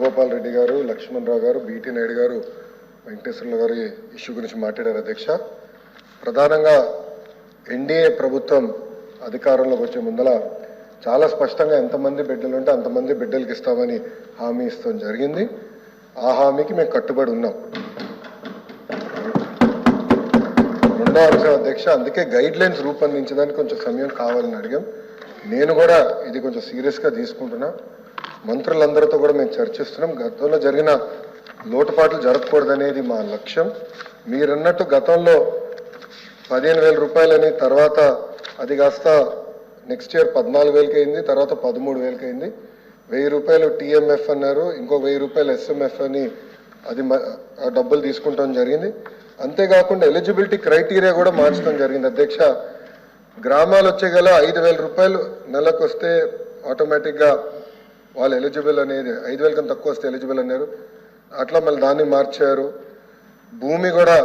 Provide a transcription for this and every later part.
గోపాల్ రెడ్డి గారు, లక్ష్మణ్ రావు గారు, బీటీ నాయుడు గారు, వెంకటేశ్వర్ల గారి ఇష్యూ గురించి మాట్లాడారు అధ్యక్ష. ప్రధానంగా ఎన్డీఏ ప్రభుత్వం అధికారంలోకి వచ్చే ముందల చాలా స్పష్టంగా ఎంతమంది బిడ్డలు ఉంటే అంతమంది బిడ్డలకి ఇస్తామని హామీ ఇస్తాం జరిగింది. ఆ హామీకి మేము కట్టుబడి ఉన్నాం. రెండో అంశం అధ్యక్ష, అందుకే గైడ్ లైన్స్ రూపొందించడానికి కొంచెం సమయం కావాలని అడిగాం. నేను కూడా ఇది కొంచెం సీరియస్గా తీసుకుంటున్నా. మంత్రులందరితో కూడా మేము చర్చిస్తున్నాం. గతంలో జరిగిన లోటుపాట్లు జరగకూడదనేది మా లక్ష్యం. మీరన్నట్టు గతంలో 15,000 రూపాయలని, తర్వాత అది కాస్త నెక్స్ట్ ఇయర్ 14,000కి అయింది, తర్వాత 13,000కి అయింది. 1,000 రూపాయలు టీఎంఎఫ్ అన్నారు, ఇంకో 1,000 రూపాయలు ఎస్ఎంఎఫ్ అని అది డబ్బులు తీసుకుంటాం జరిగింది. అంతేకాకుండా ఎలిజిబిలిటీ క్రైటీరియా కూడా మార్చడం జరిగింది అధ్యక్ష. గ్రామాలు వచ్చే గల 5,000 రూపాయలు నెలకు వస్తే ఆటోమేటిక్గా వాళ్ళు ఎలిజిబుల్ అనేది, 5,000 కన్నా తక్కువ వస్తే ఎలిజిబుల్ అన్నారు. అట్లా మళ్ళీ దాన్ని మార్చారు. భూమి కూడా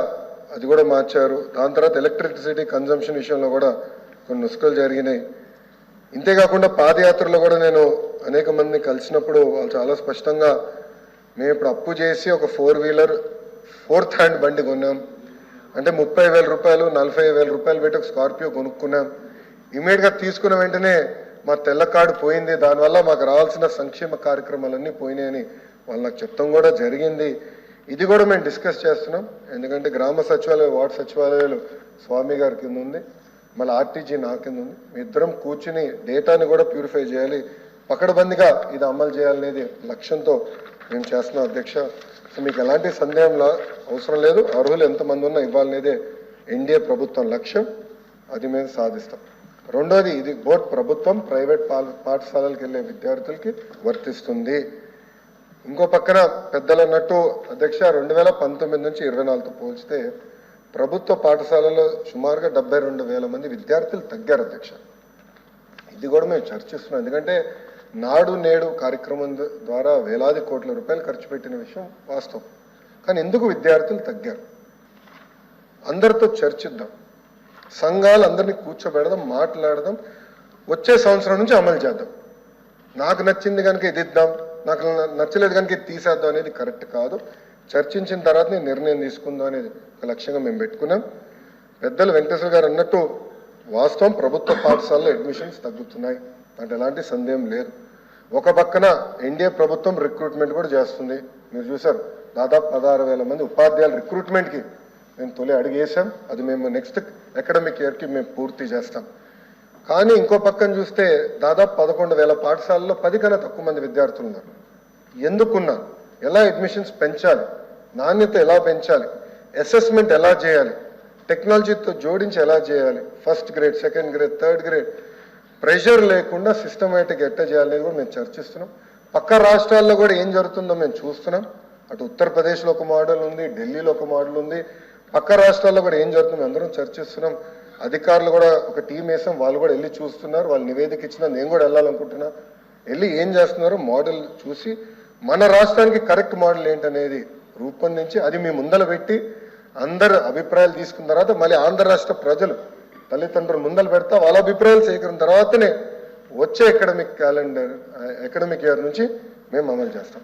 అది కూడా మార్చారు. దాని తర్వాత ఎలక్ట్రిసిటీ కన్జంప్షన్ విషయంలో కూడా కొన్ని నుసుకలు జరిగినాయి. ఇంతేకాకుండా పాదయాత్రలో కూడా నేను అనేక మందిని కలిసినప్పుడు వాళ్ళు చాలా స్పష్టంగా, మేము ఇప్పుడు అప్పు చేసి ఒక 4 వీలర్ 4th హ్యాండ్ బండి కొన్నాం అంటే 30,000 రూపాయలు 40,000 రూపాయలు పెట్టి ఒక స్కార్పియో కొనుక్కున్నాం. ఇమీడియట్గా తీసుకున్న వెంటనే మా తెల్ల కార్డు పోయింది, దానివల్ల మాకు రావాల్సిన సంక్షేమ కార్యక్రమాలన్నీ పోయినాయని వాళ్ళు నాకు చెప్తాం కూడా జరిగింది. ఇది కూడా మేము డిస్కస్ చేస్తున్నాం. ఎందుకంటే గ్రామ సచివాలయం, వార్డు సచివాలయాలు స్వామి గారి కింద ఉంది, మళ్ళీ ఆర్టీజీ నా కింద ఉంది. మీ ఇద్దరం కూర్చుని డేటాని కూడా ప్యూరిఫై చేయాలి, పకడ్బందీగా ఇది అమలు చేయాలనేది లక్ష్యంతో మేము చేస్తున్నాం అధ్యక్ష. సో మీకు ఎలాంటి సందేహంలా అవసరం లేదు. అర్హులు ఎంతమంది ఉన్నా ఇవ్వాలనేదే ఎన్డీఏ ప్రభుత్వం లక్ష్యం. అది మేము సాధిస్తాం. రెండోది, ఇది బోత్ ప్రభుత్వం ప్రైవేట్ పాఠశాలలకు వెళ్ళే విద్యార్థులకి వర్తిస్తుంది. ఇంకో పక్కన పెద్దలు అన్నట్టు అధ్యక్ష, 2019 నుంచి 24తో పోల్చితే ప్రభుత్వ పాఠశాలలో సుమారుగా 72,000 మంది విద్యార్థులు తగ్గారు అధ్యక్ష. ఇది కూడా మేము చర్చిస్తున్నాం. ఎందుకంటే నాడు నేడు కార్యక్రమం ద్వారా వేలాది కోట్ల రూపాయలు ఖర్చు పెట్టిన విషయం వాస్తవం. కానీ ఎందుకు విద్యార్థులు తగ్గారు? అందరితో చర్చిద్దాం, సంఘాలు అందరినీ కూర్చోబెడదాం, మాట్లాడదాం, వచ్చే సంవత్సరం నుంచి అమలు చేద్దాం. నాకు నచ్చింది కనుక ఇది ఇద్దాం, నాకు నచ్చలేదు కనుక ఇది తీసేద్దాం అనేది కరెక్ట్ కాదు. చర్చించిన తర్వాత నేను నిర్ణయం తీసుకుందాం అనేది ఒక లక్ష్యంగా మేము పెట్టుకున్నాం. పెద్దలు వెంకటేశ్వర గారు అన్నట్టు వాస్తవం, ప్రభుత్వ పాఠశాలలో అడ్మిషన్స్ తగ్గుతున్నాయి అంటే ఎలాంటి సందేహం లేదు. ఒక పక్కన ఎన్డీఏ ప్రభుత్వం రిక్రూట్మెంట్ కూడా చేస్తుంది. మీరు చూసారు, దాదాపు 16,000 మంది ఉపాధ్యాయుల రిక్రూట్మెంట్కి మేము తొలి అడిగేసాం. అది మేము నెక్స్ట్ అకాడమిక్ ఇయర్కి మేము పూర్తి చేస్తాం. కానీ ఇంకో పక్కన చూస్తే దాదాపు 11,000 పాఠశాలలో 10 కన్నా తక్కువ మంది విద్యార్థులు ఉన్నారు. ఎందుకున్నారు? ఎలా అడ్మిషన్స్ పెంచాలి, నాణ్యత ఎలా పెంచాలి, అసెస్మెంట్ ఎలా చేయాలి, టెక్నాలజీతో జోడించి ఎలా చేయాలి, first grade, second grade, third grade pressure లేకుండా సిస్టమేటిక్ ఎట్లా చేయాలనేది కూడా మేము చర్చిస్తున్నాం. పక్క రాష్ట్రాల్లో కూడా ఏం జరుగుతుందో మేము చూస్తున్నాం. అటు ఉత్తరప్రదేశ్లో ఒక మోడల్ ఉంది, ఢిల్లీలో ఒక మోడల్ ఉంది. పక్క రాష్ట్రాల్లో కూడా ఏం జరుగుతుందో అందరం చర్చిస్తున్నాం. అధికారులు కూడా ఒక టీం వేసాం, వాళ్ళు కూడా వెళ్ళి చూస్తున్నారు. వాళ్ళు నివేదిక ఇచ్చినా నేను కూడా వెళ్ళాలనుకుంటున్నా. వెళ్ళి ఏం చేస్తున్నారో మోడల్ చూసి మన రాష్ట్రానికి కరెక్ట్ మోడల్ ఏంటనేది రూపొందించి అది మీ ముందర పెట్టి అందరు అభిప్రాయాలు తీసుకున్న తర్వాత మళ్ళీ ఆంధ్ర రాష్ట్ర ప్రజలు తల్లిదండ్రులు ముందలు పెడతా వాళ్ళ అభిప్రాయాలు సేకరణ తర్వాతనే వచ్చే అకాడమిక్ ఇయర్ నుంచి మేము అమలు చేస్తాం.